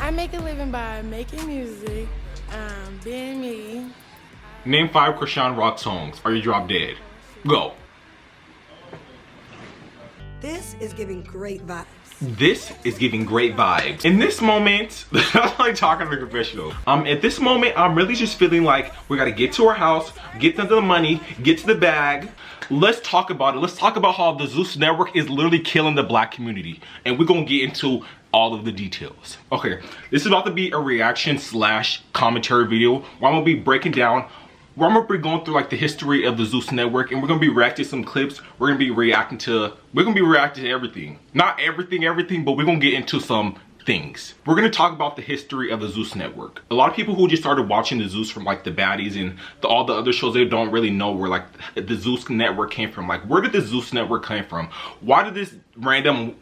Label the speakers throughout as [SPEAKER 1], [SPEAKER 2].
[SPEAKER 1] I make a living by making music, being me.
[SPEAKER 2] Name 5 Chrisean Rock songs or you drop dead. Go.
[SPEAKER 3] This is giving great vibes.
[SPEAKER 2] This is giving great vibes. In this moment, I'm like talking to the professional. At this moment, I'm really just feeling like we gotta get to our house, get to the money, get to the bag. Let's talk about it. Let's talk about how the Zeus Network is literally killing the black community. And we're gonna get into all of the details. Okay, this is about to be a reaction / commentary video where I'm gonna be breaking down, where I'm gonna be going through like the history of the Zeus Network, and we're gonna be reacting to some clips. We're gonna be reacting to everything. Not everything, but we're gonna get into some things. We're gonna talk about the history of the Zeus Network. A lot of people who just started watching the Zeus from like the baddies and all the other shows, they don't really know where like the Zeus Network came from. Like, where did the Zeus Network come from? Why did this random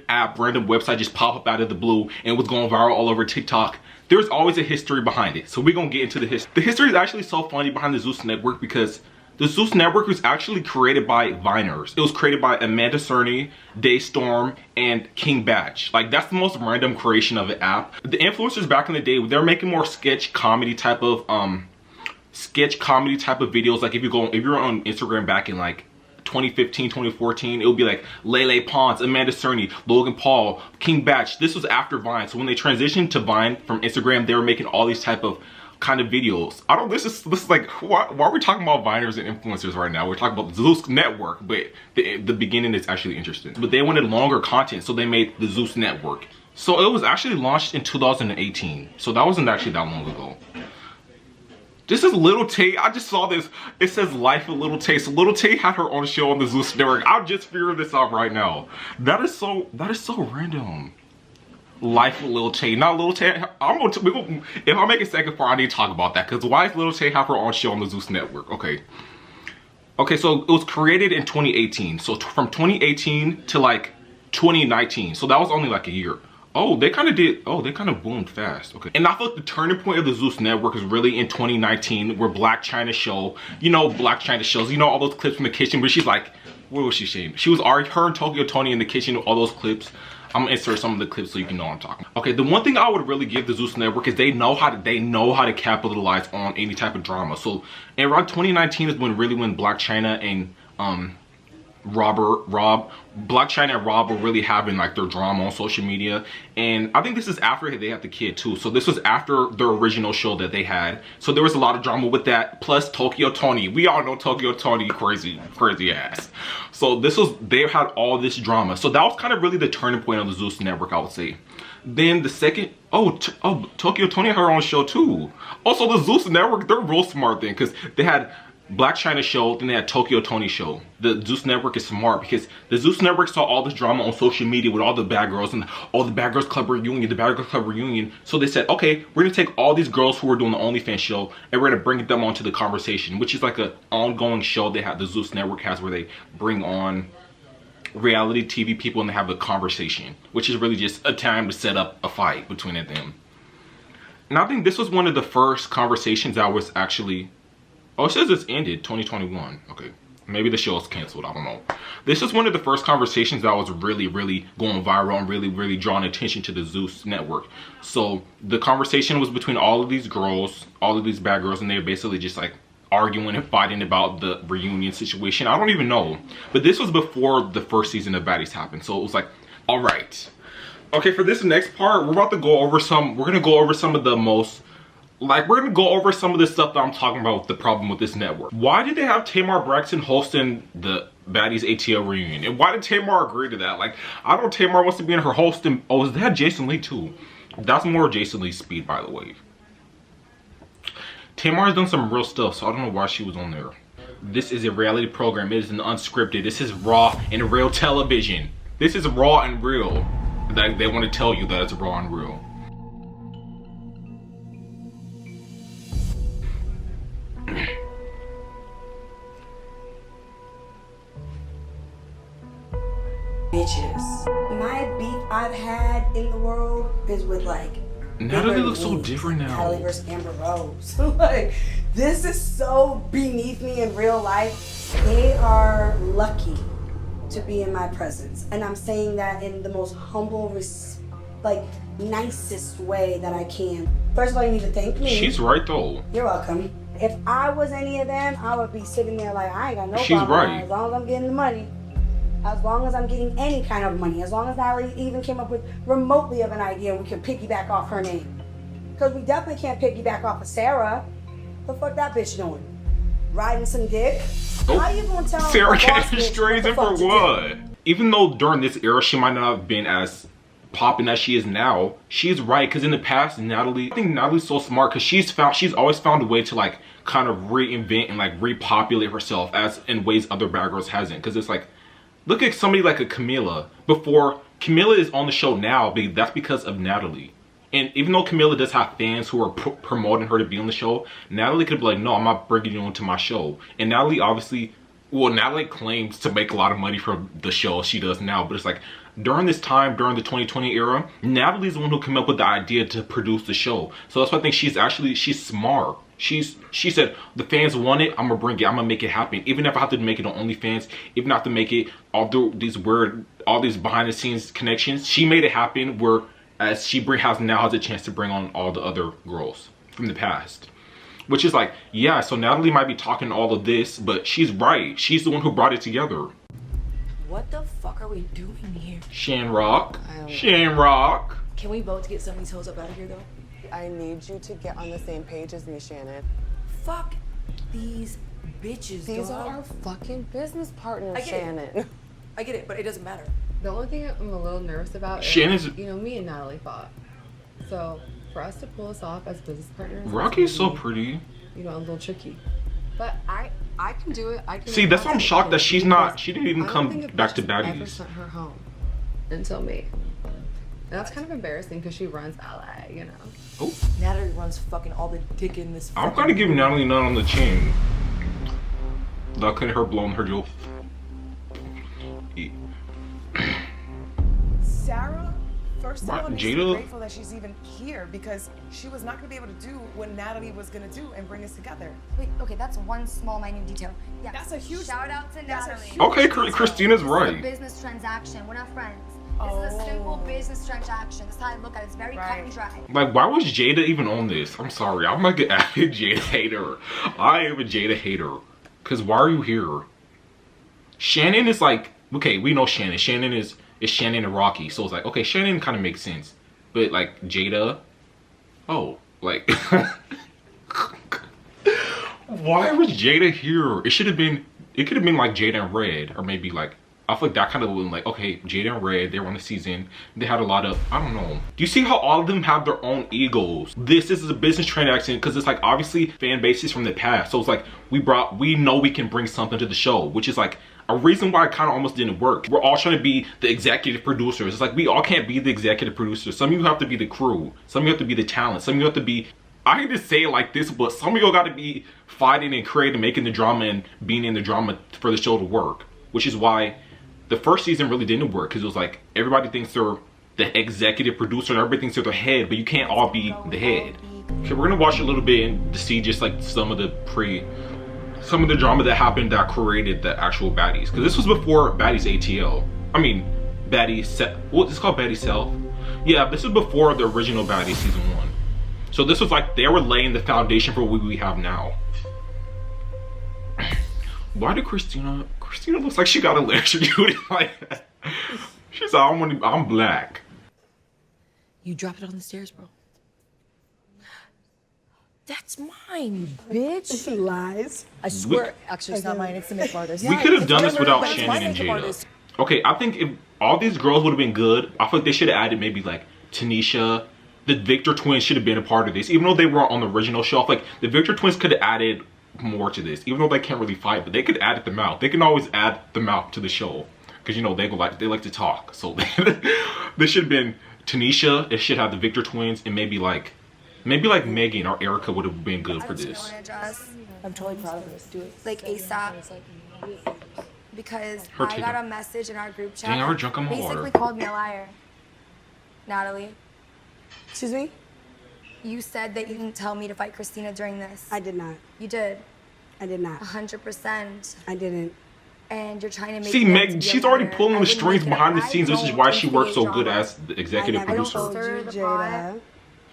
[SPEAKER 2] app, random website just pop up out of the blue and was going viral all over TikTok? There's always a history behind it. So we're gonna get into the history. The history is actually so funny behind the Zeus Network because the Zeus Network was actually created by Viners. It was created by Amanda Cerny, Daystorm, and King Batch. Like, that's the most random creation of an app. The influencers back in the day, they're making more sketch comedy type of videos. Like if you're on Instagram back in like 2015, 2014, it would be like Lele Pons, Amanda Cerny, Logan Paul, King Batch. This was after Vine. So when they transitioned to Vine from Instagram, they were making all these type of kind of videos. This is like, why are we talking about Viners and influencers right now? We're talking about the Zeus Network, but the beginning is actually interesting. But they wanted longer content, so they made the Zeus Network. So it was actually launched in 2018. So that wasn't actually that long ago. This is Lil Tay. I just saw this. It says Life of Lil Tay. So Lil Tay had her own show on the Zeus Network. I'm just figuring this out right now. That is so random. Life of Lil Tay. Not Lil Tay. If I make a second part, I need to talk about that. Because why does Lil Tay have her own show on the Zeus Network? Okay. Okay, so it was created in 2018. So from 2018 to like 2019. So that was only like a year. Oh, they kind of boomed fast. Okay. And I thought the turning point of the Zeus Network is really in 2019, where Blac Chyna show, you know, Blac Chyna shows, you know, all those clips from the kitchen where she's like, what was she saying? She was her and Tokyo Toni in the kitchen, all those clips. I'm gonna insert some of the clips so you can know what I'm talking about. Okay, the one thing I would really give the Zeus Network is they know how to capitalize on any type of drama. So around 2019 is when Blac Chyna and Blac Chyna and Rob were really having like their drama on social media. And I think this is after they had the kid too. So this was after the original show that they had. So there was a lot of drama with that. Plus Tokyo Toni. We all know Tokyo Toni, crazy ass. So they had all this drama. So that was kind of really the turning point of the Zeus Network, I would say. Then the second, Tokyo Toni had her own show too. Also the Zeus Network, they're real smart then, because they had Blac Chyna show, then they had Tokyo Toni show. The Zeus Network is smart because the Zeus Network saw all this drama on social media with all the bad girls and all the Bad Girls Club reunion, So they said, okay, we're gonna take all these girls who are doing the OnlyFans show and we're gonna bring them onto the conversation, which is like an ongoing show the Zeus Network has, where they bring on reality TV people and they have a conversation, which is really just a time to set up a fight between them. And I think this was one of the first conversations that was actually, it says it's ended 2021. Okay, maybe the show is canceled, I don't know. This is one of the first conversations that was really going viral and really drawing attention to the Zeus Network. So the conversation was between all of these girls, all of these bad girls, and they were basically just like arguing and fighting about the reunion situation. I don't even know, but this was before the first season of Baddies happened. So it was like, all right, okay, for this next part, we're gonna go over some of the most, like, we're gonna go over some of the stuff that I'm talking about with the problem with this network. Why did they have Tamar Braxton hosting the Baddies ATL reunion? And why did Tamar agree to that? Like, I know Tamar wants to be in her hosting. Oh, they had Jason Lee too. That's more Jason Lee's speed, by the way. Tamar has done some real stuff, so I don't know why she was on there. This is a reality program. It is an unscripted. This is raw and real television. This is raw and real. Like, they want to tell you that it's raw and real.
[SPEAKER 3] Bitches. My beef I've had in the world is with like
[SPEAKER 2] Natalie looks so different now.
[SPEAKER 3] Natalie versus Amber Rose. Like, this is so beneath me in real life. They are lucky to be in my presence. And I'm saying that in the most humble, like nicest way that I can. First of all, you need to thank me.
[SPEAKER 2] She's right though.
[SPEAKER 3] You're welcome. If I was any of them, I would be sitting there like, I ain't got no
[SPEAKER 2] She's
[SPEAKER 3] problem.
[SPEAKER 2] right.
[SPEAKER 3] As long as I'm getting the money. As long as I'm getting any kind of money. As long as Natalie even came up with remotely of an idea and we can piggyback off her name. Because we definitely can't piggyback off of Sarah. The fuck that bitch doing? Riding some dick?
[SPEAKER 2] Oh,
[SPEAKER 3] How you gonna tell
[SPEAKER 2] Sarah
[SPEAKER 3] a boss
[SPEAKER 2] catching
[SPEAKER 3] bitch
[SPEAKER 2] strays
[SPEAKER 3] what
[SPEAKER 2] in
[SPEAKER 3] the
[SPEAKER 2] for
[SPEAKER 3] fuck to do?
[SPEAKER 2] what? Even though during this era she might not have been as popping as she is now, she's right. Because in the past, I think Natalie's so smart because she's always found a way to like kind of reinvent and like repopulate herself as in ways other bad girls hasn't. Because it's like, look at somebody like a Camila. Before Camila is on the show now, that's because of Natalie. And even though Camila does have fans who are promoting her to be on the show, Natalie could be like, no, I'm not bringing you onto my show. And Natalie obviously, well, Natalie claims to make a lot of money from the show she does now. But it's like, during this time, during the 2020 era, Natalie's the one who came up with the idea to produce the show. So that's why I think she's smart. She said, the fans want it, I'm gonna bring it, I'm gonna make it happen. Even if I have to make it on OnlyFans, even if I have to make it all these behind the scenes connections, she made it happen where as she now has a chance to bring on all the other girls from the past. Which is like, yeah, so Natalie might be talking all of this, but she's right. She's the one who brought it together.
[SPEAKER 4] What the fuck are we doing here?
[SPEAKER 2] Shamrock. Shamrock.
[SPEAKER 4] Can we vote to get some of these hoes up out of here though?
[SPEAKER 5] I need you to get on the same page as me, Shannon.
[SPEAKER 4] Fuck these bitches,
[SPEAKER 5] These
[SPEAKER 4] dog.
[SPEAKER 5] are our fucking business partners,
[SPEAKER 4] I get it.
[SPEAKER 5] Shannon.
[SPEAKER 4] I get it, but it doesn't matter.
[SPEAKER 6] The only thing I'm a little nervous about
[SPEAKER 2] Shannon's-
[SPEAKER 6] is, me and Natalie fought. So for us to pull this off as business partners,
[SPEAKER 2] Rocky's
[SPEAKER 6] it's
[SPEAKER 2] so
[SPEAKER 6] gonna
[SPEAKER 2] pretty.
[SPEAKER 6] be, a little tricky. But I can do it. I can.
[SPEAKER 2] See, that's why I'm shocked that she didn't even
[SPEAKER 6] I don't
[SPEAKER 2] come
[SPEAKER 6] think a
[SPEAKER 2] back to
[SPEAKER 6] bitch has ever
[SPEAKER 2] baddies.
[SPEAKER 6] sent her home until me. And that's kind of embarrassing because she runs LA,
[SPEAKER 2] Oh,
[SPEAKER 4] Natalie runs fucking all the dick in this.
[SPEAKER 2] I'm
[SPEAKER 4] fucking
[SPEAKER 2] gonna give
[SPEAKER 4] movie.
[SPEAKER 2] Natalie a nut on the chin. Look at her blowing her jewel.
[SPEAKER 7] Sarah, first of
[SPEAKER 2] Right,
[SPEAKER 7] all, needs to be
[SPEAKER 2] Jada-
[SPEAKER 7] grateful that she's even here because she was not going to be able to do what Natalie was going to do and bring us together.
[SPEAKER 8] Wait, okay, that's one small minute detail. Yeah.
[SPEAKER 7] That's a huge-
[SPEAKER 8] shout out to
[SPEAKER 7] that's a
[SPEAKER 8] Natalie.
[SPEAKER 7] huge-
[SPEAKER 2] Okay, Christina's
[SPEAKER 8] This is a
[SPEAKER 2] right.
[SPEAKER 8] business transaction. We're not friends. This is a simple business transaction. That's how I look at it. It's very cut and dry.
[SPEAKER 2] Like, why was Jada even on this? I'm sorry, I'm like an avid Jada hater. I am a Jada hater. Cause why are you here? Shannon is like, okay, we know Shannon. Shannon is Shannon and Rocky. So it's like, okay, Shannon kind of makes sense. But like Jada, oh, like, why was Jada here? It could have been like Jada and Red, or maybe like, I feel like that kind of would like, okay, Jada and Red, they were on the season. They had a lot of, I don't know. Do you see how all of them have their own egos? This is a business transaction because it's like obviously fan bases from the past. So it's like we know we can bring something to the show, which is like a reason why it kind of almost didn't work. We're all trying to be the executive producers. It's like we all can't be the executive producers. Some of you have to be the crew. Some of you have to be the talent. Some of you have to be, I hate to say it like this, but some of you got to be fighting and creating, making the drama and being in the drama for the show to work. Which is why the first season really didn't work, because it was like everybody thinks they're the executive producer and everybody thinks they're the head, but you can't all be the head. Okay, we're gonna watch a little bit and to see just like some of the drama that happened that created the actual baddies. Because this was before Baddies ATL. I mean, what is called Baddies Self? Yeah, this is before the original Baddies season 1. So this was like they were laying the foundation for what we have now. Why did Christina looks like she got electrocuted like that? She's like, I'm black.
[SPEAKER 4] You dropped it on the stairs, bro. That's mine, bitch.
[SPEAKER 3] Lies.
[SPEAKER 4] I swear. Actually, it's not mine. It's the makeup artist.
[SPEAKER 2] We could have done this without
[SPEAKER 4] But it's
[SPEAKER 2] Shannon
[SPEAKER 4] my
[SPEAKER 2] and
[SPEAKER 4] makeup
[SPEAKER 2] Jada.
[SPEAKER 4] artist.
[SPEAKER 2] Okay, I think if all these girls would have been good, I feel like they should have added maybe like Tanisha. The Victor twins should have been a part of this. Even though they were on the original show, I feel like the Victor twins could have added more to this. Even though they can't really fight, but they could add them out. They can always add them out to the show. Because, they like to talk. So this should have been Tanisha. It should have the Victor twins and maybe like Megan or Erica would have been good for
[SPEAKER 8] I just
[SPEAKER 2] this.
[SPEAKER 8] want to address
[SPEAKER 4] I'm totally proud of this. Do it.
[SPEAKER 8] like ASAP because
[SPEAKER 2] Her
[SPEAKER 8] I
[SPEAKER 2] taking-
[SPEAKER 8] got a message in our group chat.
[SPEAKER 2] Dang, I already drunk on my
[SPEAKER 8] basically
[SPEAKER 2] water.
[SPEAKER 8] called me a liar. Natalie,
[SPEAKER 3] Excuse me?
[SPEAKER 8] you said that you didn't tell me to fight Christina during this.
[SPEAKER 3] I did not.
[SPEAKER 8] You did.
[SPEAKER 3] I did not.
[SPEAKER 8] 100%.
[SPEAKER 3] I didn't.
[SPEAKER 8] and you're trying to make
[SPEAKER 2] See,
[SPEAKER 8] them
[SPEAKER 2] Meg,
[SPEAKER 8] to be a
[SPEAKER 2] she's already
[SPEAKER 8] liar,
[SPEAKER 2] pulling
[SPEAKER 8] I
[SPEAKER 2] the
[SPEAKER 8] wouldn't
[SPEAKER 2] strings
[SPEAKER 8] like it.
[SPEAKER 2] behind the
[SPEAKER 8] I
[SPEAKER 2] scenes. This is
[SPEAKER 8] don't
[SPEAKER 2] why she works so
[SPEAKER 8] instigate
[SPEAKER 2] good
[SPEAKER 8] drama.
[SPEAKER 2] as the executive
[SPEAKER 3] I never
[SPEAKER 2] producer.
[SPEAKER 3] told
[SPEAKER 8] Stir
[SPEAKER 3] you,
[SPEAKER 8] the
[SPEAKER 3] Jada.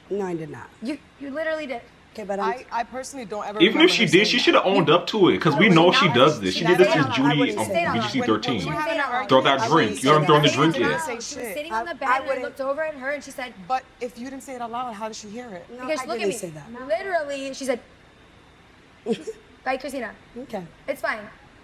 [SPEAKER 3] No, I did not.
[SPEAKER 8] You literally did.
[SPEAKER 3] Okay, but
[SPEAKER 7] I personally don't ever.
[SPEAKER 2] Even if
[SPEAKER 7] remember
[SPEAKER 2] she
[SPEAKER 7] her
[SPEAKER 2] did,
[SPEAKER 7] saying
[SPEAKER 2] she
[SPEAKER 7] that.
[SPEAKER 2] should have owned up to it because we
[SPEAKER 8] No,
[SPEAKER 2] know
[SPEAKER 8] she
[SPEAKER 2] she
[SPEAKER 8] not.
[SPEAKER 2] does this.
[SPEAKER 8] She
[SPEAKER 2] She did this
[SPEAKER 8] stayed
[SPEAKER 2] since
[SPEAKER 8] on that.
[SPEAKER 2] Judy
[SPEAKER 3] I wouldn't
[SPEAKER 2] on
[SPEAKER 3] say that.
[SPEAKER 2] BGC
[SPEAKER 7] When
[SPEAKER 2] 13.
[SPEAKER 7] we're having an argument,
[SPEAKER 2] Throw that
[SPEAKER 7] I
[SPEAKER 2] drink.
[SPEAKER 7] wouldn't
[SPEAKER 2] You haven't
[SPEAKER 7] say
[SPEAKER 2] thrown the
[SPEAKER 7] that.
[SPEAKER 2] drink
[SPEAKER 7] I
[SPEAKER 2] yet.
[SPEAKER 7] didn't say
[SPEAKER 8] She was
[SPEAKER 7] shit.
[SPEAKER 8] sitting on the
[SPEAKER 3] I
[SPEAKER 8] bed and I
[SPEAKER 3] wouldn't-
[SPEAKER 8] looked over at her and she said,
[SPEAKER 7] But if you didn't say it out loud, how did she hear it?
[SPEAKER 3] No,
[SPEAKER 8] because
[SPEAKER 3] I
[SPEAKER 8] look at
[SPEAKER 3] didn't
[SPEAKER 8] me.
[SPEAKER 3] say that.
[SPEAKER 8] Literally, she said, right, Christina?
[SPEAKER 3] Okay.
[SPEAKER 8] It's fine.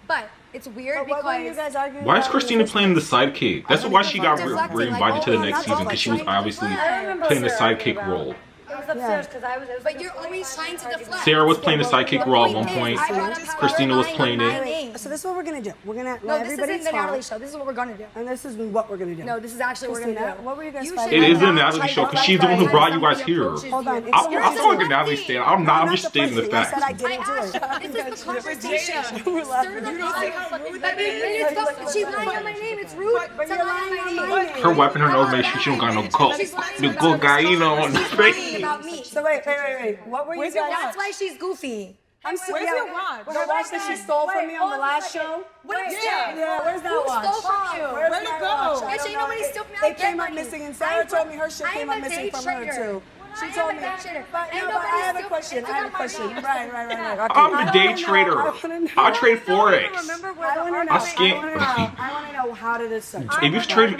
[SPEAKER 8] But it's weird
[SPEAKER 3] But what were you
[SPEAKER 8] because
[SPEAKER 3] guys arguing
[SPEAKER 2] Why is
[SPEAKER 3] about in
[SPEAKER 2] Christina
[SPEAKER 3] the first
[SPEAKER 2] playing the
[SPEAKER 3] place?
[SPEAKER 2] sidekick? That's why she got
[SPEAKER 8] Deflecting,
[SPEAKER 2] re-invited
[SPEAKER 8] like,
[SPEAKER 2] to the
[SPEAKER 8] oh,
[SPEAKER 2] next
[SPEAKER 8] not
[SPEAKER 2] season because she was
[SPEAKER 8] deflecting.
[SPEAKER 2] obviously
[SPEAKER 8] I
[SPEAKER 2] playing the sidekick role.
[SPEAKER 9] It was upstairs because I was. It was
[SPEAKER 8] But you're always trying to deflect.
[SPEAKER 2] Sarah was playing the sidekick role at one
[SPEAKER 8] Point
[SPEAKER 2] point.
[SPEAKER 8] is, I brought up how
[SPEAKER 2] Christina
[SPEAKER 8] you're
[SPEAKER 2] was
[SPEAKER 8] lying
[SPEAKER 2] playing
[SPEAKER 8] on
[SPEAKER 2] it.
[SPEAKER 8] my name.
[SPEAKER 3] So this is what we're gonna do. We're gonna
[SPEAKER 8] No,
[SPEAKER 3] let
[SPEAKER 8] this
[SPEAKER 3] everybody
[SPEAKER 8] isn't the Natalie
[SPEAKER 3] talk,
[SPEAKER 8] show. This is what we're gonna do.
[SPEAKER 3] and this is what we're gonna do.
[SPEAKER 8] No, this is actually what we're gonna
[SPEAKER 3] Christina,
[SPEAKER 8] do.
[SPEAKER 3] what were you guys
[SPEAKER 8] should
[SPEAKER 3] fighting
[SPEAKER 2] It is
[SPEAKER 3] about?
[SPEAKER 2] the Natalie show because she's the one who brought you guys here.
[SPEAKER 3] Hold on,
[SPEAKER 2] I feel like a Natalie stand. I'm not. I'm just stating the
[SPEAKER 3] deflecting. I said I
[SPEAKER 2] facts.
[SPEAKER 3] didn't do it.
[SPEAKER 8] This is the conversation.
[SPEAKER 3] We're laughing.
[SPEAKER 8] Stir the pot. She's lying on my name. It's rude.
[SPEAKER 3] But
[SPEAKER 8] to
[SPEAKER 3] you're
[SPEAKER 8] lie
[SPEAKER 3] lying
[SPEAKER 8] on
[SPEAKER 3] on
[SPEAKER 8] my
[SPEAKER 3] my
[SPEAKER 8] name.
[SPEAKER 3] name.
[SPEAKER 2] Her wiping her nose makes sure she don't got no coke. The cocaine on the
[SPEAKER 8] She's lying
[SPEAKER 2] face.
[SPEAKER 8] about me.
[SPEAKER 3] So wait. What were you
[SPEAKER 7] Where's your
[SPEAKER 3] guys?
[SPEAKER 8] That's why she's goofy.
[SPEAKER 3] I'm so
[SPEAKER 7] Where's your watch?
[SPEAKER 3] The watch that she stole from me on the last show.
[SPEAKER 7] Yeah.
[SPEAKER 3] Where's that
[SPEAKER 8] Who
[SPEAKER 3] watch?
[SPEAKER 8] stole from you?
[SPEAKER 3] Where's
[SPEAKER 7] Where'd it
[SPEAKER 3] my
[SPEAKER 7] go?
[SPEAKER 3] watch? I
[SPEAKER 8] Bitch,
[SPEAKER 3] don't
[SPEAKER 8] ain't
[SPEAKER 3] know.
[SPEAKER 8] nobody steal from me.
[SPEAKER 3] It
[SPEAKER 8] I'll get
[SPEAKER 3] came up
[SPEAKER 8] money.
[SPEAKER 3] missing, and Sarah told me her shit
[SPEAKER 8] I'm
[SPEAKER 3] came
[SPEAKER 8] a
[SPEAKER 3] up missing
[SPEAKER 8] day
[SPEAKER 3] from her
[SPEAKER 8] trader.
[SPEAKER 3] too. She
[SPEAKER 8] I
[SPEAKER 3] told
[SPEAKER 8] am
[SPEAKER 3] me.
[SPEAKER 8] a day trader.
[SPEAKER 3] But
[SPEAKER 8] Ain't
[SPEAKER 3] no, but I
[SPEAKER 8] nobody
[SPEAKER 3] have a
[SPEAKER 8] steal-
[SPEAKER 3] question.
[SPEAKER 8] it's
[SPEAKER 3] I have a
[SPEAKER 8] not my
[SPEAKER 3] question.
[SPEAKER 8] money.
[SPEAKER 3] Right.
[SPEAKER 2] I'm
[SPEAKER 3] I
[SPEAKER 2] a day
[SPEAKER 3] wanna know,
[SPEAKER 2] trader.
[SPEAKER 3] I wanna know.
[SPEAKER 2] I trade forex.
[SPEAKER 3] I want to know how did this start?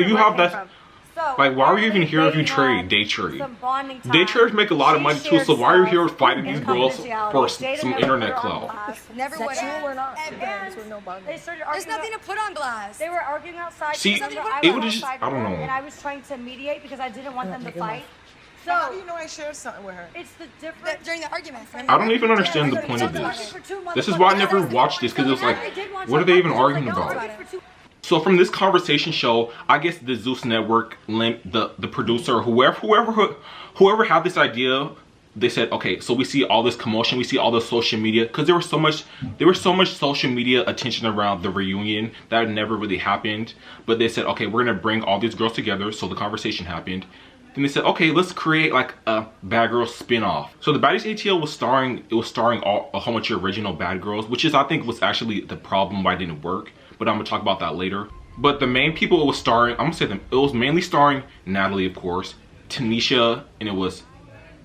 [SPEAKER 2] If you have that, like, why are you even here if you trade day trade? Day traders make a lot of money too. So why are you here fighting these girls for some internet clout?
[SPEAKER 8] Never would have.
[SPEAKER 4] We're not. They started
[SPEAKER 8] There's
[SPEAKER 4] arguing.
[SPEAKER 8] nothing to put on glass.
[SPEAKER 4] They were arguing outside.
[SPEAKER 2] See,
[SPEAKER 4] because
[SPEAKER 2] it would just, I don't know.
[SPEAKER 4] And I was trying to mediate because I didn't want them to fight.
[SPEAKER 7] How do
[SPEAKER 4] So
[SPEAKER 7] you know I shared something with her?
[SPEAKER 4] it's the difference.
[SPEAKER 8] During the argument.
[SPEAKER 2] I don't even understand the point of this. This is why I never watched this because it was like, what are they even arguing about? So from this conversation show, I guess the Zeus Network, the producer, whoever had this idea, they said, okay, so we see all this commotion, we see all the social media, because there was so much social media attention around the reunion that never really happened. But they said, okay, we're gonna bring all these girls together, so the conversation happened. Then they said, okay, let's create like a Bad Girls spin-off. So the Baddies ATL was starring a whole bunch of original Bad Girls, which is I think was actually the problem why it didn't work. But I'm gonna talk about that later. But the main people it was starring, I'm gonna say them, it was mainly starring Natalie, of course, Tanisha, and it was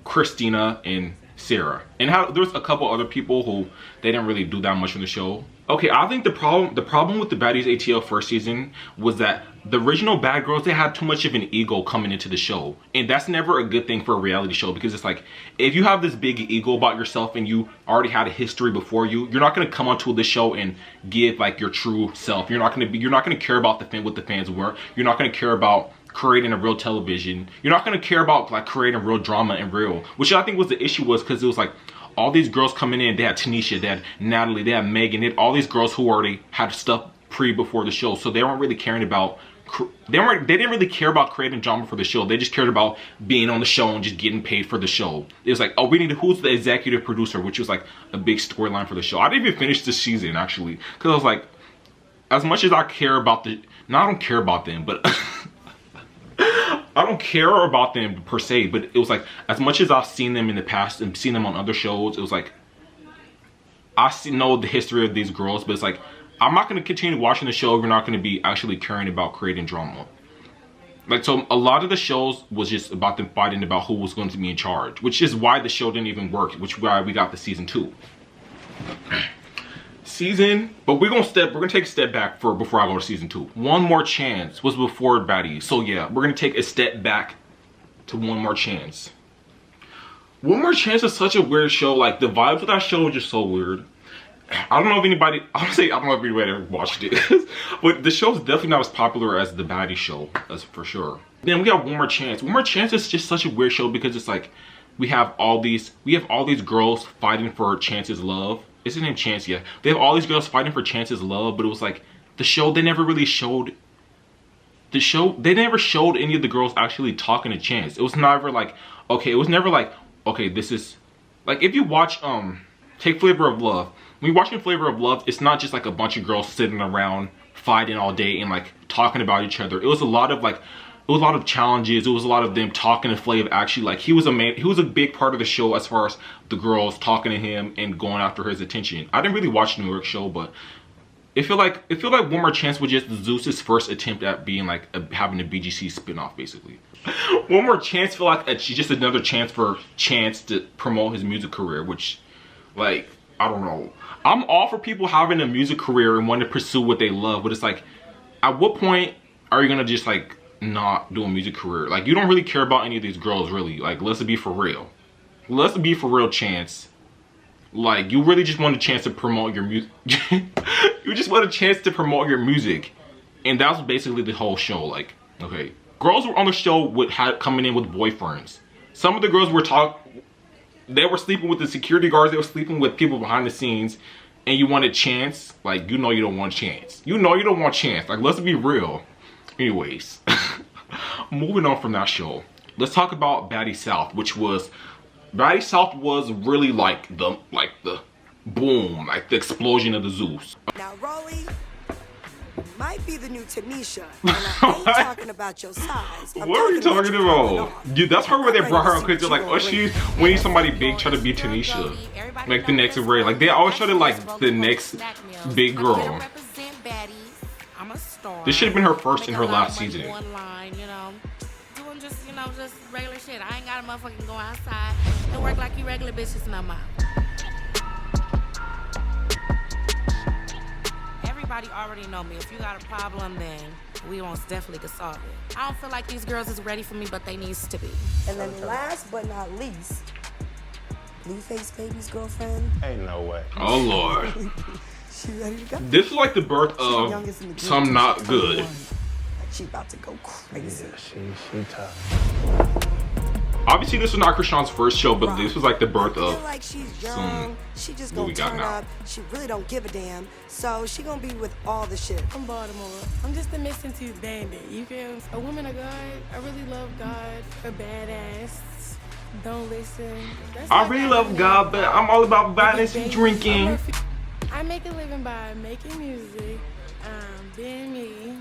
[SPEAKER 2] Christina and Sarah. And there's a couple other people who they didn't really do that much in the show. Okay, I think the problem with the Baddies ATL first season was that the original Bad Girls, they had too much of an ego coming into the show. And that's never a good thing for a reality show, because it's like, if you have this big ego about yourself and you already had a history before you're not gonna come onto this show and give like your true self. You're not gonna care about what the fans were. You're not gonna care about creating a real television. You're not gonna care about like creating real drama and real, which I think was the issue, was because it was like all these girls coming in. They had Tanisha, they had Natalie, they had Megan, they had all these girls who already had stuff before the show, so they weren't really caring about. They didn't really care about creating drama for the show. They just cared about being on the show and just getting paid for the show. It was like, oh, we need who's the executive producer, which was like a big storyline for the show. I didn't even finish this season actually, because I was like, as much as I care about I don't care about them, but I don't care about them per se, but it was like, as much as I've seen them in the past and seen them on other shows, it was like, I know the history of these girls, but it's like, I'm not going to continue watching the show if you're not going to be actually caring about creating drama. Like, so a lot of the shows was just about them fighting about who was going to be in charge, which is why the show didn't even work, which is why we got the season 2. But we're gonna take a step back before I go to season 2. One More Chance was before Baddies. So yeah, we're gonna take a step back to One More Chance. One More Chance is such a weird show. Like, the vibes of that show are just so weird. I don't know if anybody, honestly, I don't know if anybody ever watched it. But the show's definitely not as popular as the Baddies show, that's for sure. Then we got One More Chance. One More Chance is just such a weird show because it's like, we have all these girls fighting for Chance's love. Is his name Chance? Yeah. They have all these girls fighting for Chance's love, but it was like, the show, they never really showed, they never showed any of the girls actually talking to Chance. It was never like, okay, this is, like, if you watch, take Flavor of Love. When you're watching Flavor of Love, it's not just like a bunch of girls sitting around fighting all day and like talking about each other. It was a lot of challenges. It was a lot of them talking to Flav. Actually, like, he was a big part of the show as far as the girls talking to him and going after his attention. I didn't really watch the New York show, but It feel like One More Chance was just Zeus's first attempt at being like having a BGC spinoff, basically. One More Chance feel like it's just another chance for Chance to promote his music career, which, like, I don't know. I'm all for people having a music career and wanting to pursue what they love, but it's like, at what point are you gonna just like not do a music career? Like, you don't really care about any of these girls, really. Like, let's be for real. Let's be for real, Chance. Like, you really just want a chance to promote your music. You just want a chance to promote your music, and that was basically the whole show. Like, okay, girls were on the show coming in with boyfriends. Some of the girls they were sleeping with the security guards. They were sleeping with people behind the scenes, and you wanted Chance. Like, you know you don't want Chance. You know you don't want Chance. Like, let's be real. Anyways, moving on from that show, let's talk about Baddie South, which was Baddie South was really like the boom, like the explosion of the Zeus.
[SPEAKER 3] Now, Rolly might be the new Tanisha, and I ain't talking about your size.
[SPEAKER 2] What are you talking about? Dude, that's her where they brought her up because they're like, oh, we need somebody big try to be Tanisha. Like the next Ray. Like they always try to like the next big girl. This should have been her first and her last season.
[SPEAKER 1] Doing just regular shit. I ain't gotta motherfucking go outside and work like you regular bitches no more. Everybody already know me. If you got a problem, then we most definitely could solve it. I don't feel like these girls is ready for me, but they needs to be.
[SPEAKER 3] And then last but not least, Blueface Baby's girlfriend.
[SPEAKER 10] Ain't no way.
[SPEAKER 2] Oh Lord.
[SPEAKER 3] She ready to go?
[SPEAKER 2] This is like the birth of some not good.
[SPEAKER 3] She about to go crazy.
[SPEAKER 10] Yeah, she tough.
[SPEAKER 2] Obviously, this was not Krishan's first show, but this was like the birth of
[SPEAKER 3] like she's young. She just gonna turn up. She really don't give a damn. So she gonna be with all the shit.
[SPEAKER 1] From Baltimore. I'm just a missing tooth bandit. You feel? A woman of God. I really love God. A badass. Don't listen.
[SPEAKER 2] I really love God, but I'm all about violence and drinking.
[SPEAKER 1] I make a living by making music, being me.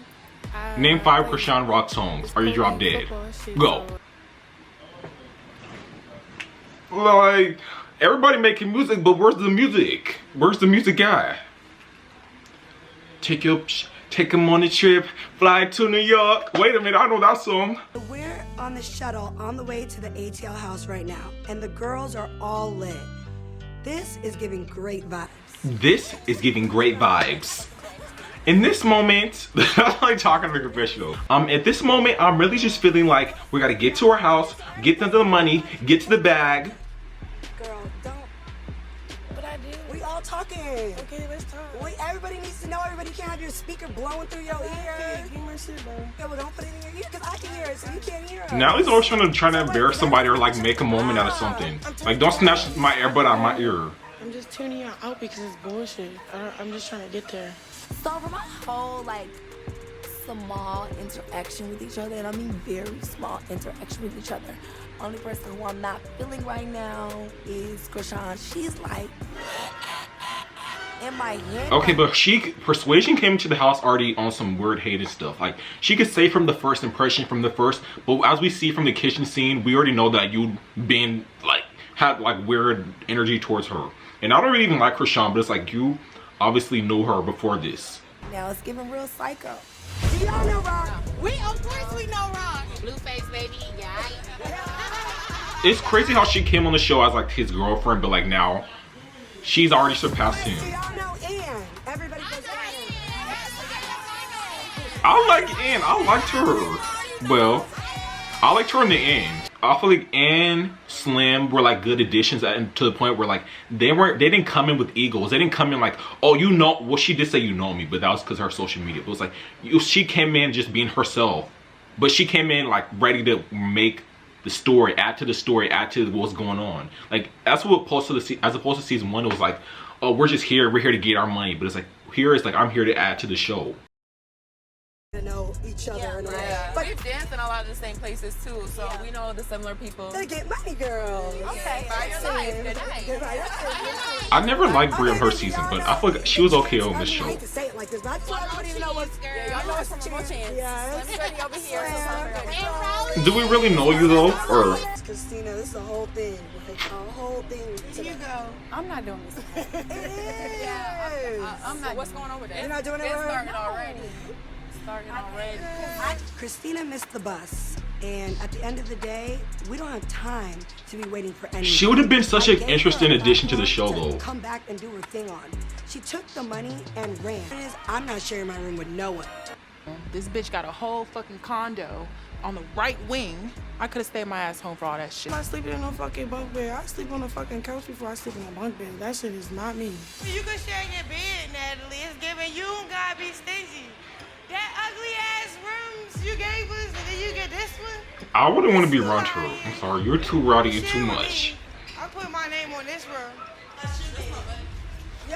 [SPEAKER 2] Name 5 Krishan Rock songs, or you drop dead. Go. Like, everybody making music, but where's the music? Where's the music guy? Take him on a trip, fly to New York. Wait a minute, I know that song.
[SPEAKER 3] We're on the shuttle on the way to the ATL house right now, and the girls are all lit. This is giving great vibes.
[SPEAKER 2] This is giving great vibes. In this moment, I'm like talking to the professional. At this moment, I'm really just feeling like we gotta get to our house, get to the money, get to the bag.
[SPEAKER 3] Girl, don't.
[SPEAKER 1] But I did.
[SPEAKER 3] We all talking.
[SPEAKER 1] Okay, let's talk.
[SPEAKER 3] Wait, everybody needs to know. Everybody can't have your speaker blowing through your ear.
[SPEAKER 1] Give me my shit, bro.
[SPEAKER 3] Yeah, well, don't put it in your ear because I can hear it, so you can't hear it.
[SPEAKER 2] Now he's always trying to embarrass somebody or like make a moment out of something. Like, don't snatch my earbud out of my ear.
[SPEAKER 1] I'm just tuning y'all out because it's bullshit. I'm just trying to get there.
[SPEAKER 11] So from my whole like small interaction with each other, and I mean very small interaction with each other, only person who I'm not feeling right now is Krishan. She's like in my head.
[SPEAKER 2] Okay, but Persuasion came into the house already on some weird hated stuff. Like, she could say from the first impression, but as we see from the kitchen scene, we already know that you been like had like weird energy towards her. And I don't really even like Krishan, but it's like you obviously knew her before this.
[SPEAKER 11] Now it's giving real psycho.
[SPEAKER 3] Do y'all know Rock?
[SPEAKER 1] Of course we know Rock.
[SPEAKER 9] Blueface baby, yeah.
[SPEAKER 2] It's crazy how she came on the show as like his girlfriend, but like now she's already surpassed him.
[SPEAKER 3] Do y'all know Ann? Everybody goes Ann.
[SPEAKER 2] I like Ann. I liked her. Well, I liked her in the end. I feel like Ann, Slim were like good additions to the point where like they didn't come in with egos. They didn't come in like, oh, you know, well, she did say you know me, but that was because of her social media. It was like she came in just being herself, but she came in like ready to make the story, add to the story, add to what's going on. Like that's what as opposed to season 1, it was like, oh, we're here to get our money, but it's like here is like I'm here to add to the show.
[SPEAKER 3] You know, each other. And all.
[SPEAKER 6] Yeah.
[SPEAKER 3] But
[SPEAKER 6] We've danced in a lot of the same places too, so we know the similar people.
[SPEAKER 3] they get money, girls.
[SPEAKER 6] Okay, bye your life. Good night.
[SPEAKER 2] I never liked Brie on her season, but I feel like she was okay on this show.
[SPEAKER 3] I hate to say it like this, but I don't even know what's
[SPEAKER 6] Y'all know it's from More Chance.
[SPEAKER 3] Yes.
[SPEAKER 6] Ready over here.
[SPEAKER 2] Do we really know you though, or?
[SPEAKER 3] Christina, this is a whole thing. Like, a whole thing.
[SPEAKER 1] Here you go. I'm not doing this.
[SPEAKER 3] It is.
[SPEAKER 6] I'm not. What's going on with that?
[SPEAKER 3] You're not doing it
[SPEAKER 6] It's
[SPEAKER 3] right?
[SPEAKER 6] starting already. Starting already.
[SPEAKER 3] Christina missed the bus, and at the end of the day, we don't have time to be waiting for anyone.
[SPEAKER 2] She would have been such
[SPEAKER 3] I
[SPEAKER 2] an
[SPEAKER 3] gave
[SPEAKER 2] interesting
[SPEAKER 3] her
[SPEAKER 2] addition to the
[SPEAKER 3] platform
[SPEAKER 2] show, though.
[SPEAKER 3] Come back and do her thing on. She took the money and ran. I'm not sharing my room with no one.
[SPEAKER 1] This bitch got a whole fucking condo on the right wing. I could have stayed my ass home for all that shit. I'm not sleeping in no fucking bunk bed. I sleep on the fucking couch before I sleep in a bunk bed. That shit is not me.
[SPEAKER 12] You can share your bed, Natalie. It's giving you don't gotta be stingy. That ugly ass rooms you gave us, and then you get this one.
[SPEAKER 2] I wouldn't want to be around her. I'm sorry, you're too rowdy, you're too much.
[SPEAKER 12] I put my name on this room.
[SPEAKER 3] Yo,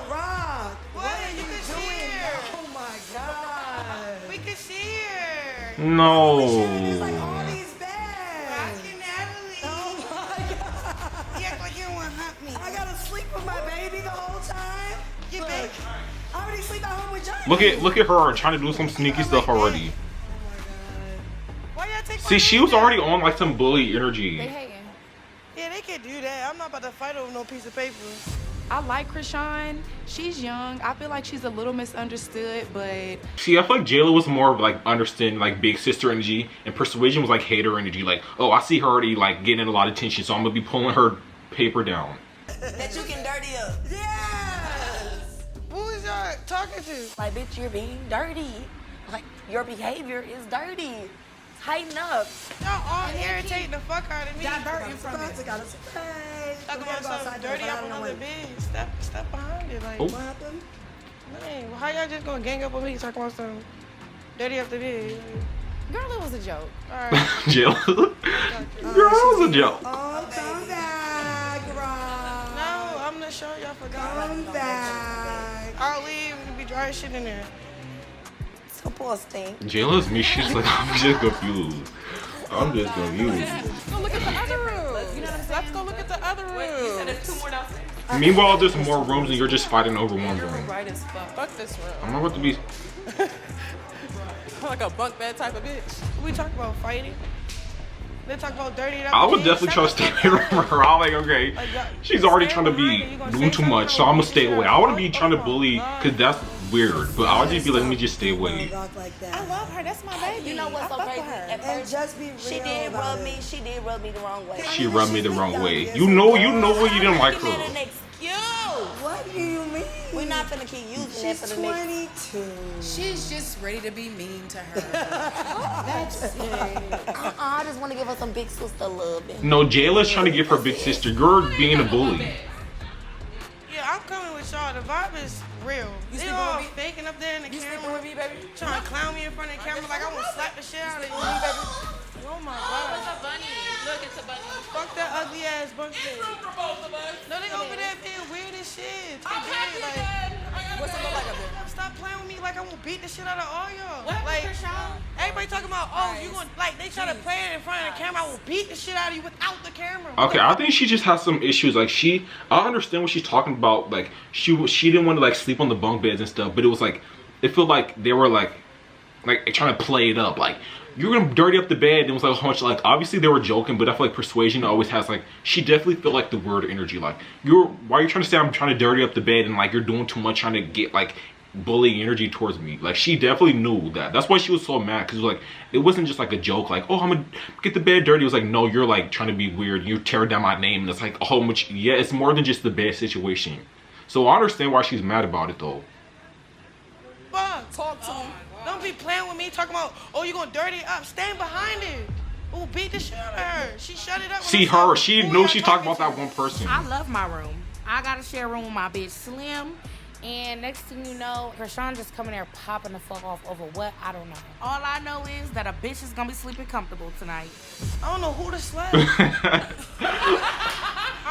[SPEAKER 3] Rock,
[SPEAKER 12] what are you doing?
[SPEAKER 3] Oh my God.
[SPEAKER 12] We can share.
[SPEAKER 2] No.
[SPEAKER 3] There's like all these beds.
[SPEAKER 12] Rockin' Natalie.
[SPEAKER 3] Oh my God.
[SPEAKER 12] You act like you don't want to hump me.
[SPEAKER 3] I gotta sleep with my baby the whole time.
[SPEAKER 12] You big.
[SPEAKER 3] I already sleep at home with Johnny.
[SPEAKER 2] Look at her trying to do some sneaky stuff already.
[SPEAKER 12] Why y'all take my
[SPEAKER 2] See, she
[SPEAKER 12] name
[SPEAKER 2] was
[SPEAKER 12] down?
[SPEAKER 2] already on like some bully energy.
[SPEAKER 12] Yeah, they can do that. I'm not about to fight over no piece of paper.
[SPEAKER 1] I like Krishan. She's young. I feel like she's a little misunderstood, but
[SPEAKER 2] See, I feel like Jayla was more of like understanding, like big sister energy, and Persuasion was like hater energy. Like, oh, I see her already like getting a lot of attention, so I'm gonna be pulling her paper down.
[SPEAKER 11] That you can dirty up.
[SPEAKER 12] Yes. Who is y'all talking to?
[SPEAKER 11] Like, bitch, you're being dirty. Like, your behavior is dirty. Tighten up.
[SPEAKER 12] Y'all all irritate the fuck out of me.
[SPEAKER 3] Divert you from it.
[SPEAKER 12] Talk about something dirty up another bitch. Step behind it. Like,
[SPEAKER 2] Oh.
[SPEAKER 3] What happened?
[SPEAKER 12] man, how y'all just gonna gang up on me talking about something dirty up the bed?
[SPEAKER 1] girl, it was a joke.
[SPEAKER 12] All right.
[SPEAKER 2] Jayla, girl, that was a joke.
[SPEAKER 3] Oh, come back, Rob.
[SPEAKER 12] No, I'm not sure y'all forgot.
[SPEAKER 3] Come back.
[SPEAKER 12] I'll leave and be dry shit in there.
[SPEAKER 11] Support stink.
[SPEAKER 2] Jayla's me. She's like, I'm just confused. I'm just confused.
[SPEAKER 1] Let's go look at the other room. You know what I'm saying? Let's go look at the other room.
[SPEAKER 6] You said there's 2 more downstairs.
[SPEAKER 2] Meanwhile, there's more rooms and you're just fighting over one room.
[SPEAKER 1] Right as fuck. Fuck this room.
[SPEAKER 2] I'm not about to be.
[SPEAKER 1] I'm like a bunk bed type of bitch.
[SPEAKER 12] We talk about fighting. They talk about dirty.
[SPEAKER 2] I would definitely try to stay away from her. I'm like, okay, she's already trying to be doing too much, so I'm gonna stay away. I wouldn't be trying to bully, cause that's weird. But I would just be like, let me just stay away.
[SPEAKER 3] Rock like that.
[SPEAKER 1] I love her. That's my baby.
[SPEAKER 11] You know what's so crazy? At
[SPEAKER 3] And
[SPEAKER 11] first,
[SPEAKER 3] just be real
[SPEAKER 11] she did
[SPEAKER 3] about
[SPEAKER 11] rub
[SPEAKER 3] it.
[SPEAKER 11] me. She did rub me the wrong way.
[SPEAKER 2] She rubbed me the wrong way. You know you didn't like
[SPEAKER 11] Give me
[SPEAKER 2] her.
[SPEAKER 11] an excuse.
[SPEAKER 3] What do you mean?
[SPEAKER 11] We're not finna keep using that for
[SPEAKER 3] She's
[SPEAKER 11] the next.
[SPEAKER 3] 22.
[SPEAKER 13] She's just ready to be mean to her.
[SPEAKER 11] That's it. I just want to give her some big sister love.
[SPEAKER 2] No, Jayla's trying to give her big sister. You're being a bully.
[SPEAKER 12] Yeah, I'm coming with y'all. The vibe is real. They all faking up there in the camera.
[SPEAKER 11] with me, baby?
[SPEAKER 12] Trying to clown me in front of the camera like I want to slap the shit out of you. Oh my God.
[SPEAKER 6] It's a bunny. Look, it's a bunny.
[SPEAKER 12] Fuck that ugly ass bunk bed.
[SPEAKER 6] For both of us.
[SPEAKER 12] No, they over there being weird as shit.
[SPEAKER 6] I'm happy again.
[SPEAKER 12] What's it look like up there? Stop playing with me like I will beat the shit out of all y'all.
[SPEAKER 6] What
[SPEAKER 12] Like,
[SPEAKER 6] Krishan?
[SPEAKER 12] everybody talking about, oh, you gonna, like, they try to play it in front of the camera. I will beat the shit out of you without the camera.
[SPEAKER 2] Okay, I think she just has some issues. Like I understand what she's talking about. Like she didn't want to like sleep on the bunk beds and stuff, but it was like, it felt like they were like trying to play it up. Like, you're gonna dirty up the bed. And it was like a whole bunch of, like, obviously they were joking, but I feel like Persuasion always has like, she definitely felt like the word energy. Like, why are you trying to say I'm trying to dirty up the bed and like you're doing too much trying to get like bullying energy towards me? Like, she definitely knew that. That's why she was so mad, because it was like, it wasn't just like a joke like, oh, I'm gonna get the bed dirty. It was like, no, you're like trying to be weird. You're tearing down my name. And it's like a whole much. Yeah, it's more than just the bed situation. So I understand why she's mad about it though.
[SPEAKER 12] Fuck. Talk to him. Don't be playing with me talking about, oh, you gonna dirty it up. Stand behind it. Ooh, beat the shit out of her. She shut it up.
[SPEAKER 2] See her, she knows she's talking about that one person.
[SPEAKER 14] I love my room. I gotta share a room with my bitch Slim. And next thing you know, Krishan just coming there popping the fuck off over what? I don't know. All I know is that a bitch is gonna be sleeping comfortable tonight.
[SPEAKER 12] I don't know who to slap. I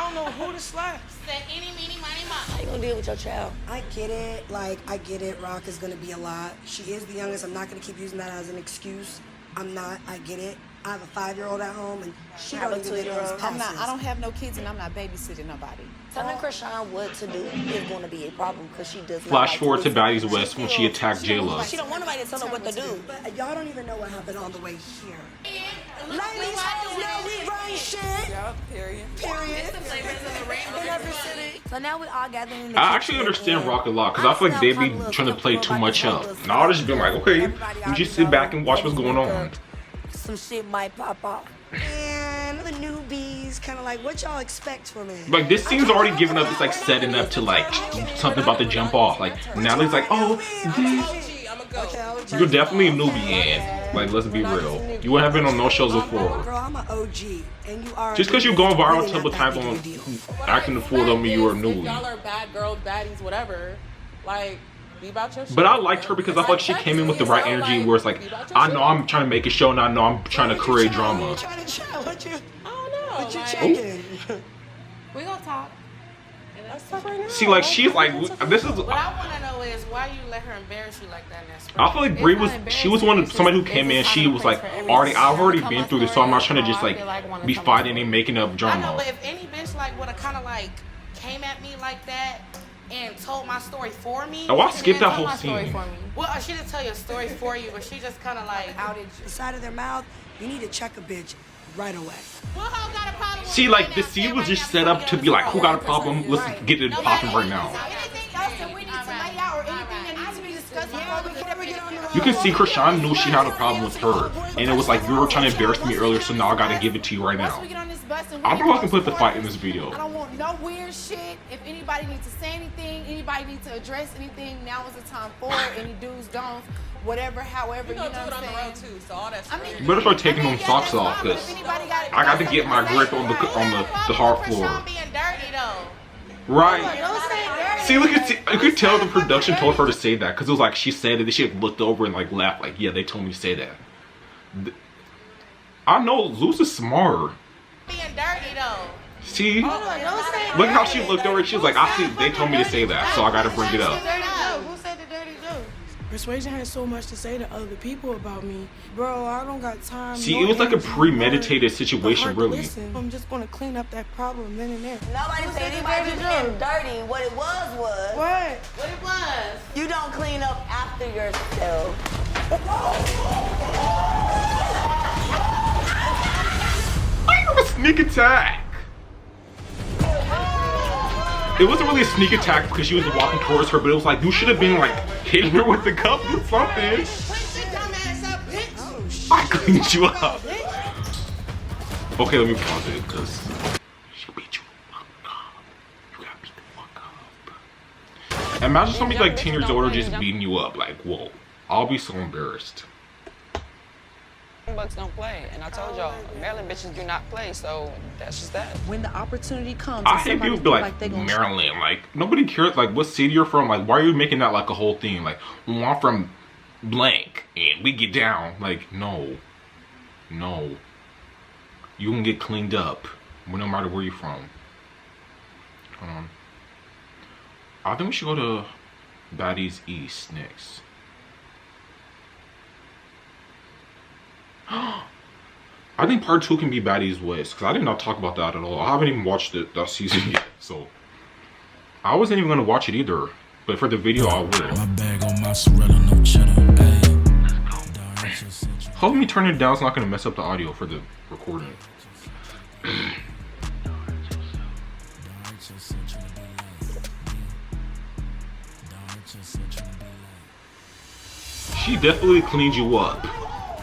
[SPEAKER 12] don't know who to slap.
[SPEAKER 14] said, any, meeny, miny, mo.
[SPEAKER 11] How you gonna deal with your child?
[SPEAKER 3] I get it. Like, I get it. Rock is gonna be a lot. She is the youngest. I'm not gonna keep using that as an excuse. I'm not. I get it. I have a 5-year-old at home, and she
[SPEAKER 11] I have
[SPEAKER 3] don't
[SPEAKER 11] a
[SPEAKER 3] even get those
[SPEAKER 11] 2-year-old.
[SPEAKER 3] passes.
[SPEAKER 15] I don't have no kids, and I'm not babysitting nobody.
[SPEAKER 11] Telling Krishan what to do is going to be a problem because she does not.
[SPEAKER 2] Flash
[SPEAKER 11] like
[SPEAKER 2] forward to
[SPEAKER 11] listen.
[SPEAKER 2] Baddies West when she attacked J-Lo.
[SPEAKER 11] She don't want nobody to tell her what to do.
[SPEAKER 3] But y'all don't even know what happened on the way here. Ladies, now we run shit.
[SPEAKER 15] Yup, period.
[SPEAKER 11] In every city. So now we all gathering in the
[SPEAKER 2] I actually understand Rock a lot because I feel like they be trying to play too much up. And I'll just be like, okay, you just sit back and watch what's going on.
[SPEAKER 11] Some shit might pop off.
[SPEAKER 3] And the newbies, kind of like, what y'all expect from it?
[SPEAKER 2] Like this scene's already given up. It's like setting up to like something about to jump off. Like Natalie's like, oh, this. You're definitely a newbie, and like let's be real, you wouldn't have been on no shows before.
[SPEAKER 3] Girl, I'm an OG, and you are.
[SPEAKER 2] Just because you've gone viral a couple times on acting the fool don't mean you were a newbie.
[SPEAKER 6] Y'all are bad girls, baddies, whatever. Like, be about your shit.
[SPEAKER 2] But I liked her because I felt like she came in with the right energy where it's like, I know I'm trying to make a show and I know I'm trying to create drama.
[SPEAKER 3] I don't know. What you
[SPEAKER 2] Like-
[SPEAKER 3] checking?
[SPEAKER 14] We gonna talk.
[SPEAKER 6] Let's talk right now.
[SPEAKER 2] See, like she's like, this is.
[SPEAKER 14] What I want to know is why you let her embarrass you like that in that spring.
[SPEAKER 2] I feel like Brie was, she was one of somebody who came in. She was like, I've already been through this, so I'm not trying to just like be fighting and making up
[SPEAKER 14] I know,
[SPEAKER 2] drama.
[SPEAKER 14] but if any bitch like would have kind of like came at me like that and told my story for me.
[SPEAKER 2] Oh, I
[SPEAKER 14] she
[SPEAKER 2] skipped
[SPEAKER 14] didn't
[SPEAKER 2] that
[SPEAKER 14] tell
[SPEAKER 2] whole
[SPEAKER 14] my story
[SPEAKER 2] scene.
[SPEAKER 14] for me. Well, she didn't tell you a story for you, but she just kind of like outed you.
[SPEAKER 3] The side of their mouth, you need to check a bitch right away.
[SPEAKER 2] See, like the scene was just set up to be like, who got a problem? Let's get it popping right now.
[SPEAKER 8] Anything else that we need to lay out or anything that needs to be discussed before we get on the road?
[SPEAKER 2] You can see Krishan knew she had a problem with her, and it was like, you were trying to embarrass me earlier, so now I gotta give it to you right now. I'm probably gonna put the fight in this video.
[SPEAKER 15] I don't want no weird shit. If anybody needs to say anything, anybody needs to address anything, now is the time for it. Any dudes don't, whatever, however, you know what I'm saying?
[SPEAKER 7] Too, so all that's
[SPEAKER 2] You better start taking them socks off, cause I got to get my grip on the hard floor.
[SPEAKER 14] Being dirty though.
[SPEAKER 2] Right. See, look at, you could tell the production told her to say that because it was like she said it, and she like, looked over and like laughed, like, yeah, they told me to say that. I know Zeus is smart.
[SPEAKER 14] Being dirty though.
[SPEAKER 2] See, look at how she looked over and she was like, I see, they told me to say that, so I gotta bring it up.
[SPEAKER 12] Who said the dirty joke? Persuasion has so much to say to other people about me. Bro, I don't got time.
[SPEAKER 2] See,
[SPEAKER 12] nor
[SPEAKER 2] it was like a
[SPEAKER 12] energy,
[SPEAKER 2] premeditated
[SPEAKER 12] nor
[SPEAKER 2] situation,
[SPEAKER 12] heart to
[SPEAKER 2] really.
[SPEAKER 12] listen. I'm just gonna clean up that problem then and there.
[SPEAKER 11] Nobody said anybody being dirty. What it was.
[SPEAKER 12] What?
[SPEAKER 14] What it was?
[SPEAKER 11] You don't clean up after yourself.
[SPEAKER 2] A sneak attack. It wasn't really a sneak attack because she was walking towards her, but it was like you should have been like hitting her with the cup or something. I cleaned you up. Okay, let me pause it because she beat you up. You got beat the fuck up. Imagine somebody like 10 years older just beating you up. Like, whoa, I'll be so embarrassed.
[SPEAKER 16] Bucks don't play, and I told y'all, Maryland bitches do not play, so that's just that.
[SPEAKER 7] When the opportunity comes,
[SPEAKER 2] I hate people be like, Maryland, like nobody cares like what city you're from, like why are you making that like a whole thing? Like, well, I'm from blank and we get down. Like, no. You can get cleaned up no matter where you're from. Hold on. I think we should go to Baddies East next. I think part 2 can be Baddies West because I did not talk about that at all. I haven't even watched that season yet, so I wasn't even gonna watch it either. But for the video, I would. My bag on mozzarella, no cheddar. Help me turn it down. It's not gonna mess up the audio for the recording. She definitely cleaned you up.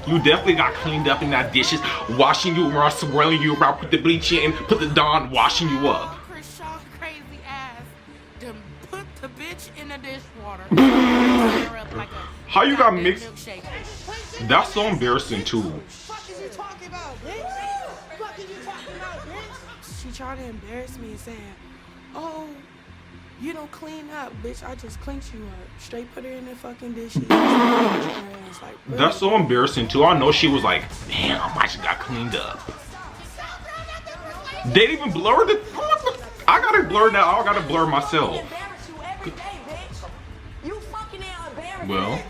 [SPEAKER 2] You definitely got cleaned up in that dishes, washing you around, swirling you around, put the bleach in, put the Dawn, washing you up.
[SPEAKER 14] Krishan crazy ass to put the bitch in the dishwater.
[SPEAKER 2] How you got mixed? That's so embarrassing too.
[SPEAKER 12] What is you talking about, bitch? What is you talking about, bitch? She tried to embarrass me and saying, oh, you don't clean up, bitch. I just cleaned you up. Straight put her in the fucking dishes. Like,
[SPEAKER 2] That's so embarrassing too. I know she was like, damn, I just got cleaned up. They didn't even blur the. I gotta I blur now? I gotta blur myself.
[SPEAKER 3] Embarrass you every day, bitch. You fucking embarrassing.
[SPEAKER 2] Well.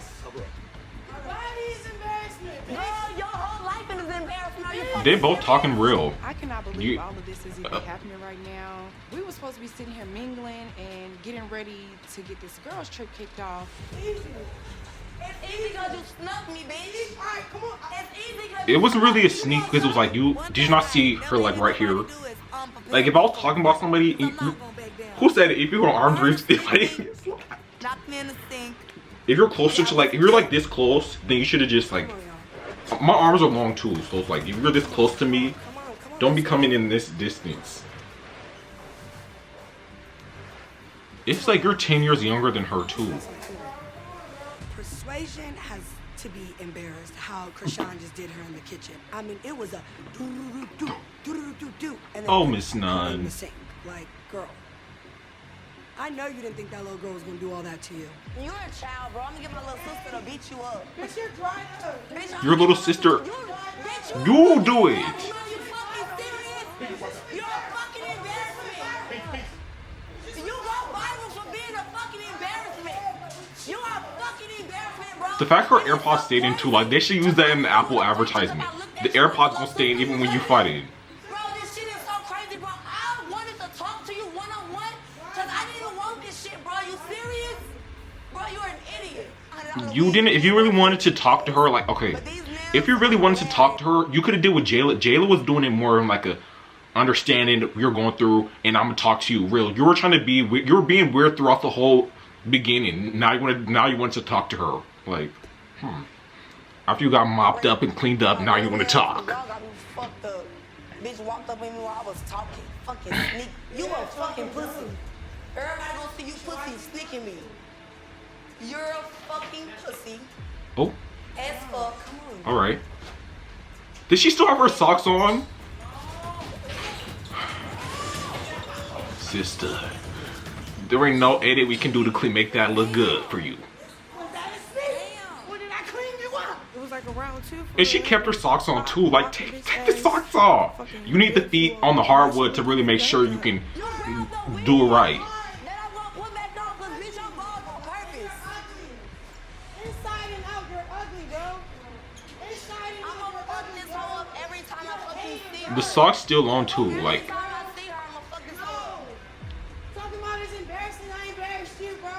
[SPEAKER 3] Girl, your whole life is embarrassing. Now you're
[SPEAKER 2] They both talking real.
[SPEAKER 7] I cannot believe all of this is even happening right now. We were supposed to be sitting here mingling and getting ready to get this girls trip kicked off.
[SPEAKER 3] It's easy because you snuck me, bitch. All right, come on. It's easy because
[SPEAKER 2] It wasn't really a sneak because it was like you did you not see her like right here? Like if I was talking about somebody, who said it? If you're on arms reach, like, if you're closer to like if you're like this close, then you should have just like. My arms are long too, so it's like if you're this close to me, don't be coming in this distance. It's like you're 10 years younger than her too.
[SPEAKER 3] Persuasion has to be embarrassed how Krishan just did her in the kitchen. I mean, it was a do.
[SPEAKER 2] Oh, Miss Nunn.
[SPEAKER 3] Like, girl, I know you didn't think that little girl was gonna do all that to you. You're a child, bro. I'm gonna get my little sister to beat you up. Bitch, you're dry up. Bitch,
[SPEAKER 2] Your little sister, you do it.
[SPEAKER 3] You're a fucking embarrassment. You go viral for being a fucking embarrassment. You are a fucking embarrassment, bro.
[SPEAKER 2] The fact her AirPods stayed in too, like they should use that in the Apple advertisement. The AirPods gonna stay in even when you fight it.
[SPEAKER 3] Bro, this shit is so crazy, bro. I wanted to talk to you one-on-one because I didn't even want this shit, bro. You serious? Bro, you're an idiot.
[SPEAKER 2] You didn't. If you really wanted to talk to her, like okay, if you really wanted to talk to her, you could have did with Jayla. Jayla was doing it more in like a understanding that you're going through, and I'm gonna talk to you real. You were trying to be, you were being weird throughout the whole beginning. Now you want to talk to her, like, after you got mopped up and cleaned up, now you want to talk.
[SPEAKER 3] Y'all got me fucked up. Bitch walked up in me while I was talking. Fucking sneak. You a fucking pussy. Everybody gonna see you pussy sneaking me. You're a fucking pussy.
[SPEAKER 2] Oh.
[SPEAKER 3] As fuck. Come on.
[SPEAKER 2] All right. Did she still have her socks on? Sister, there ain't no edit we can do to make that look good for you.
[SPEAKER 12] When did I clean you up? It was like around 2.
[SPEAKER 2] And she kept her socks on too. Like, take the socks off. You need the feet on the hardwood to really make sure you can do it right.
[SPEAKER 12] Inside and out, you're ugly, bro. Inside and out, you're ugly, bro.
[SPEAKER 3] Every time I fucking see her.
[SPEAKER 2] The socks still on too. Like,
[SPEAKER 12] Talking about it's embarrassing. I embarrassed you, bro.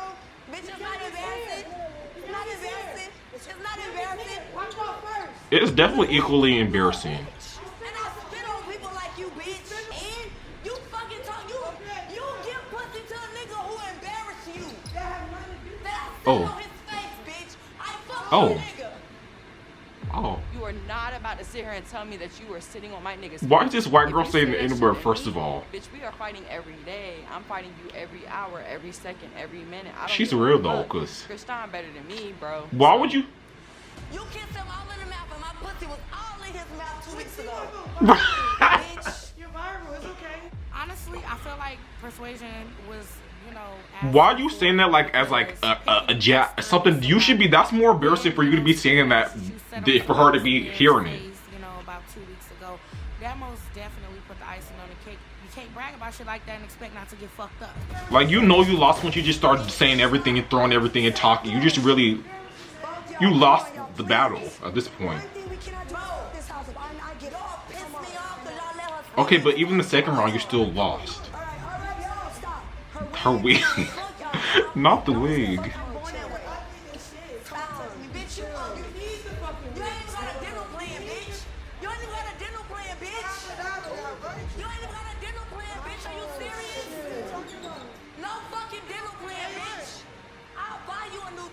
[SPEAKER 3] Bitch, it's not embarrassing. It's not embarrassing. It's not embarrassing.
[SPEAKER 12] Watch out first.
[SPEAKER 2] it is definitely equally embarrassing.
[SPEAKER 3] And I spit on people like you, bitch. And you fucking talk. You give pussy to a nigga who embarrassed you. That I spit
[SPEAKER 2] Oh.
[SPEAKER 3] on his face, bitch. I fuck
[SPEAKER 2] Oh.
[SPEAKER 3] with a nigga.
[SPEAKER 2] Oh.
[SPEAKER 17] You are not about to sit here and tell me that you were sitting on my niggas.
[SPEAKER 2] Why is this white girl
[SPEAKER 17] If you
[SPEAKER 2] saying
[SPEAKER 17] say
[SPEAKER 2] the
[SPEAKER 17] that
[SPEAKER 2] N-word,
[SPEAKER 17] shit
[SPEAKER 2] first
[SPEAKER 17] to
[SPEAKER 2] of
[SPEAKER 17] me,
[SPEAKER 2] all?
[SPEAKER 17] Bitch, we are fighting every day. I'm fighting you every hour, every second, every minute. I don't
[SPEAKER 2] She's
[SPEAKER 17] give a
[SPEAKER 2] real though,
[SPEAKER 17] fuck.
[SPEAKER 2] cause
[SPEAKER 17] Krishan better than me, bro.
[SPEAKER 2] why would you?
[SPEAKER 3] You kissed him all in the mouth, and my pussy was all in his mouth 2 weeks ago.
[SPEAKER 12] You're viral. It's okay.
[SPEAKER 14] Honestly, I feel like Persuasion was, you know.
[SPEAKER 2] Why are you saying that like as like a something? You should be. That's more embarrassing for you to be saying that than for her to be hearing it.
[SPEAKER 14] You know, about 2 weeks ago, that most definitely put the icing on the cake. You can't brag about shit like that and expect not to get fucked up.
[SPEAKER 2] Like you know you lost once you just started saying everything and throwing everything and talking. You just really, you lost the battle at this point. Okay, but even the second round, you still lost. Her wig, not the wig.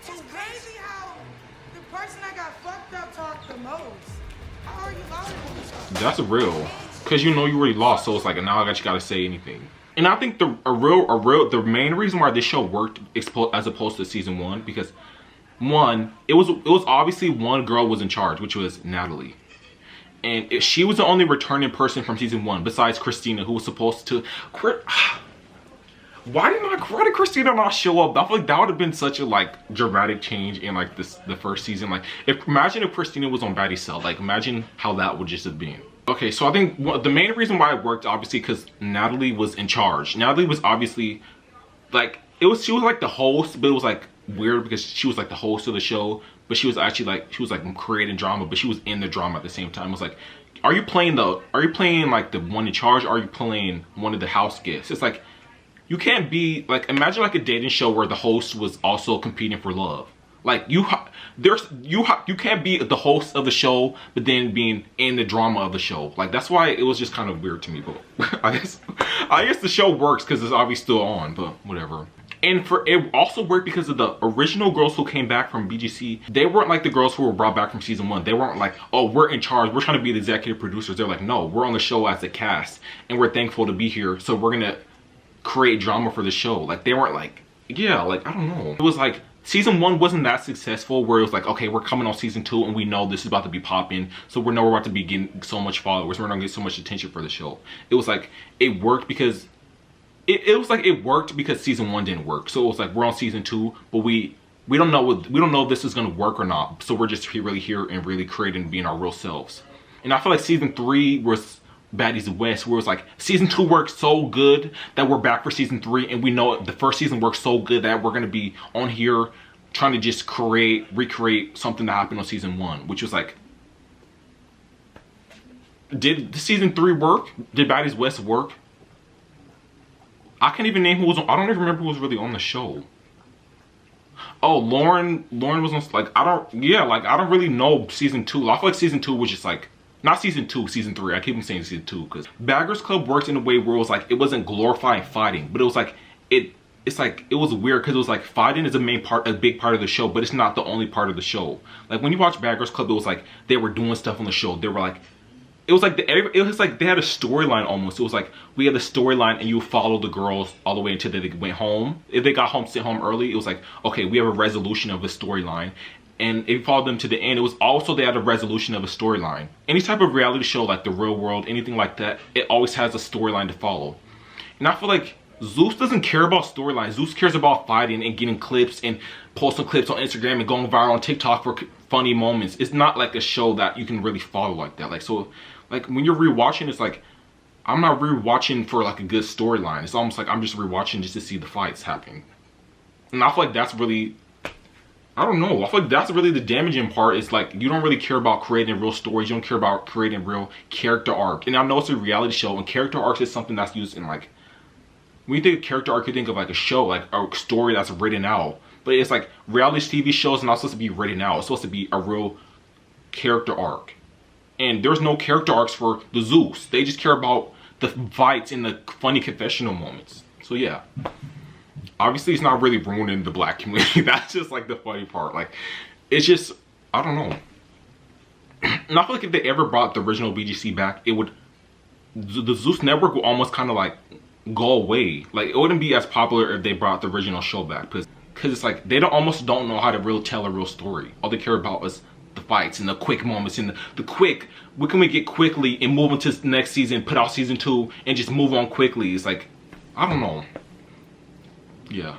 [SPEAKER 12] It's crazy how the person that got fucked up talked the most. How are you louder than each other?
[SPEAKER 2] That's real, cause you know you already lost, so it's like now I gotta say anything. And I think the main reason why this show worked as opposed to season 1, because one, it was obviously one girl was in charge, which was Natalie, and she was the only returning person from season 1 besides Christina, who was supposed to. Why did Christina not show up? I feel like that would have been such a like dramatic change in like the first season. Like imagine if Christina was on Baddie Cell. Like imagine how that would just have been. Okay, so I think the main reason why it worked, obviously, because Natalie was in charge. Natalie was obviously, like, she was like the host, but it was like weird because she was like the host of the show, but she was actually like, creating drama, but she was in the drama at the same time. It was like, are you playing like the one in charge, or are you playing one of the house guests? It's like, you can't be, like, imagine like a dating show where the host was also competing for love. Like, you can't be the host of the show but then being in the drama of the show. Like, that's why it was just kind of weird to me. But I guess the show works because it's obviously still on, but whatever. And it also worked because of the original girls who came back from BGC. They weren't like the girls who were brought back from season 1. They weren't like, oh, we're in charge, we're trying to be the executive producers. They're like, no, we're on the show as a cast and we're thankful to be here, so we're gonna create drama for the show. Like, they weren't like, yeah, like, I don't know. It was like, season 1 wasn't that successful where it was like, okay, we're coming on season 2 and we know this is about to be popping, so we know we're about to be getting so much followers, we're not gonna get so much attention for the show. It was like, it worked because it was like, it worked because season 1 didn't work. So it was like, we're on season 2, but we don't know if this is gonna work or not, so we're just really here and really creating and being our real selves. And I feel like season 3 was Baddies West, where it's like, season 2 worked so good that we're back for season 3, and we know the first season worked so good that we're gonna be on here trying to just recreate something that happened on season 1, which was like, did the season 3 work? Did Baddies West work? I can't even name who was on. I don't even remember who was really on the show. Oh, Lauren was on, like, I don't really know season 2. I feel like season 2 was just like, not season 2, season 3. I keep on saying season 2 because Baggers Club worked in a way where it was like, it wasn't glorifying fighting, but it was like, it's like, it was weird because it was like, fighting is a big part of the show, but it's not the only part of the show. Like, when you watch Baggers Club, it was like, they were doing stuff on the show. They were like, it was like they had a storyline almost. It was like, we had a storyline and you follow the girls all the way until they went home. If they got home, sent home early, it was like, okay, we have a resolution of a storyline. And if you followed them to the end, it was also, they had a resolution of a storyline. Any type of reality show, like The Real World, anything like that, it always has a storyline to follow. And I feel like Zeus doesn't care about storylines. Zeus cares about fighting and getting clips and posting clips on Instagram and going viral on TikTok for funny moments. It's not like a show that you can really follow like that. Like, so, like, when you're rewatching, it's like, I'm not rewatching for like a good storyline. It's almost like I'm just rewatching just to see the fights happen. And I feel like that's really, I don't know, I feel like that's really the damaging part. Is like, you don't really care about creating real stories. You don't care about creating real character arc. And I know it's a reality show, and character arcs is something that's used in, like, when you think of character arc, you think of like a show, like a story that's written out. But it's like, reality TV shows are not supposed to be written out. It's supposed to be a real character arc. And there's no character arcs for the Zeus. They just care about the fights and the funny confessional moments. So yeah, obviously it's not really ruining the black community. That's just like the funny part. Like, it's just, I don't know. And I feel like if they ever brought the original BGC back, it would, the Zeus network would almost kind of like go away. Like, it wouldn't be as popular if they brought the original show back, because it's like, they almost don't know how to tell a real story. All they care about is the fights and the quick moments and the quick, what can we get quickly and move into the next season, put out season 2 and just move on quickly. It's like, I don't know. Yeah.